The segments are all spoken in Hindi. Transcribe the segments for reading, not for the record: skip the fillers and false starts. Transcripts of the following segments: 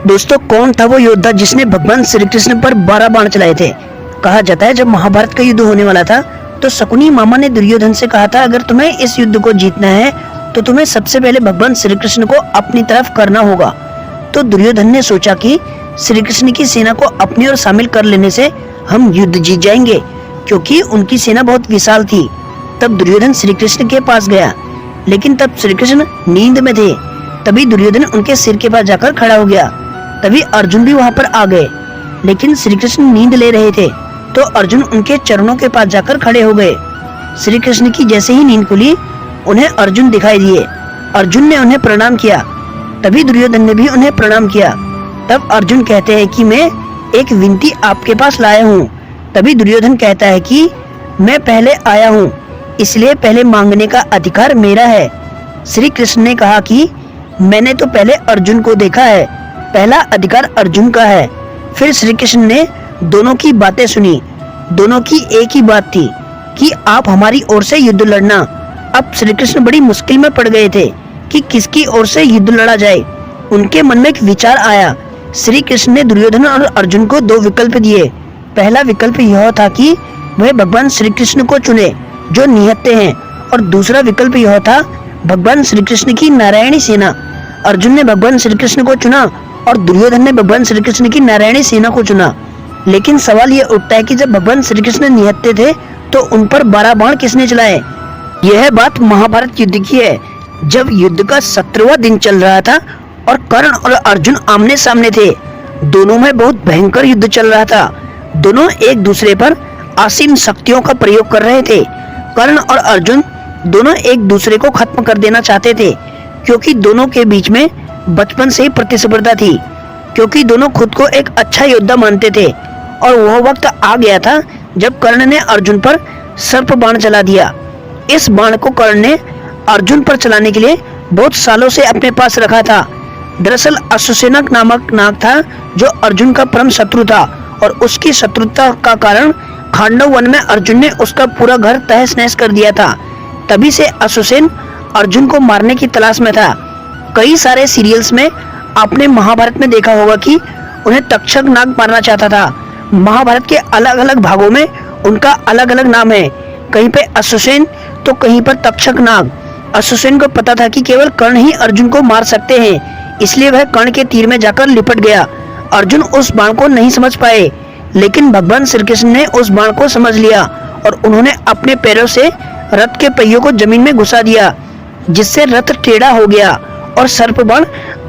दोस्तों, कौन था वो योद्धा जिसने भगवान श्री कृष्ण पर 12 बाण चलाए थे? कहा जाता है जब महाभारत का युद्ध होने वाला था तो शकुनी मामा ने दुर्योधन से कहा था, अगर तुम्हें इस युद्ध को जीतना है तो तुम्हें सबसे पहले भगवान श्री कृष्ण को अपनी तरफ करना होगा। तो दुर्योधन ने सोचा कि श्री कृष्ण की सेना को अपनी ओर शामिल कर लेने से हम युद्ध जीत जाएंगे, क्योंकि उनकी सेना बहुत विशाल थी। तब दुर्योधन श्री कृष्ण के पास गया, लेकिन तब श्री कृष्ण नींद में थे। तभी दुर्योधन उनके सिर के पास जाकर खड़ा हो गया। तभी अर्जुन भी वहां पर आ गए, लेकिन श्री कृष्ण नींद ले रहे थे तो अर्जुन उनके चरणों के पास जाकर खड़े हो गए। श्री कृष्ण की जैसे ही नींद खुली उन्हें अर्जुन दिखाई दिए। अर्जुन ने उन्हें प्रणाम किया, तभी दुर्योधन ने भी उन्हें प्रणाम किया। तब अर्जुन कहते हैं कि मैं एक विनती आपके पास लाया हूँ। तभी दुर्योधन कहता है कि मैं पहले आया हूँ, इसलिए पहले मांगने का अधिकार मेरा है। श्री कृष्ण ने कहा कि मैंने तो पहले अर्जुन को देखा है, पहला अधिकार अर्जुन का है। फिर श्री कृष्ण ने दोनों की बातें सुनी। दोनों की एक ही बात थी कि आप हमारी ओर से युद्ध लड़ना। अब श्री कृष्ण बड़ी मुश्किल में पड़ गए थे कि किसकी ओर से युद्ध लड़ा जाए। उनके मन में एक विचार आया। श्री कृष्ण ने दुर्योधन और अर्जुन को 2 विकल्प दिए। पहला विकल्प यह था कि वह भगवान श्री कृष्ण को चुने जो निहत्थे हैं, और दूसरा विकल्प यह था भगवान श्री कृष्ण की नारायणी सेना। अर्जुन ने भगवान श्री कृष्ण को चुना और दुर्योधन ने भगवान श्री कृष्ण की नारायणी सेना को चुना। लेकिन सवाल यह उठता है कि जब भगवान श्री कृष्ण निहत्थे थे तो उन पर 12 बाण किसने चलाए? यह बात महाभारत युद्ध की है, जब युद्ध का 17वां दिन चल रहा था और कर्ण और अर्जुन आमने सामने थे। दोनों में बहुत भयंकर युद्ध चल रहा था। दोनों एक दूसरे पर असीम शक्तियों का प्रयोग कर रहे थे। कर्ण और अर्जुन दोनों एक दूसरे को खत्म कर देना चाहते थे, क्योंकि दोनों के बीच में बचपन से ही प्रतिस्पर्धा थी, क्योंकि दोनों खुद को एक अच्छा योद्धा मानते थे। और वह वक्त आ गया था जब कर्ण ने अर्जुन पर सर्प बाण चला दिया। इस बाण को कर्ण ने अर्जुन पर चलाने के लिए बहुत सालों से अपने पास रखा था। दरअसल अश्वसेनक नामक नाग था जो अर्जुन का परम शत्रु था, और उसकी शत्रुता का कारण खांडव वन में अर्जुन ने उसका पूरा घर तहस नहस कर दिया था। तभी से अश्वसेन अर्जुन को मारने की तलाश में था। कई सारे सीरियल्स में आपने महाभारत में देखा होगा कि उन्हें तक्षक नाग मारना चाहता था। महाभारत के अलग अलग भागों में उनका अलग अलग नाम है, कहीं पे अश्वसेन तो कहीं पर तक्षक नाग। अश्वसेन को पता था कि केवल कर्ण ही अर्जुन को मार सकते हैं, इसलिए वह कर्ण के तीर में जाकर लिपट गया। अर्जुन उस बाण को नहीं समझ पाए, लेकिन भगवान श्री कृष्ण ने उस बाण को समझ लिया और उन्होंने अपने पैरों से रथ के पहियों को जमीन में घुसा दिया, जिससे रथ टेढ़ा हो गया और सर्प बाण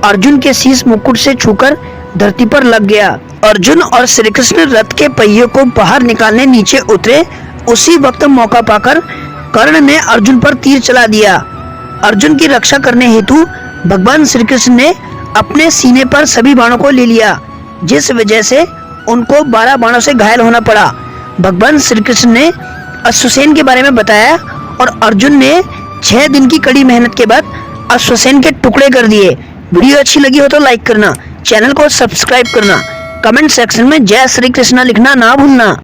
अर्जुन के शीश मुकुट से छूकर धरती पर लग गया। अर्जुन और श्री कृष्ण रथ के पहियों को बाहर निकालने नीचे उतरे। उसी वक्त मौका पाकर कर्ण ने अर्जुन पर तीर चला दिया। अर्जुन की रक्षा करने हेतु भगवान श्री कृष्ण ने अपने सीने पर सभी बाणों को ले लिया, जिस वजह से उनको 12 बाणों से घायल होना पड़ा। भगवान श्री कृष्ण ने अश्वसेन के बारे में बताया और अर्जुन ने 6 दिन की कड़ी मेहनत के बाद अश्वसेन के टुकड़े कर दिए। वीडियो अच्छी लगी हो तो लाइक करना, चैनल को सब्सक्राइब करना, कमेंट सेक्शन में जय श्री कृष्णा लिखना ना भूलना।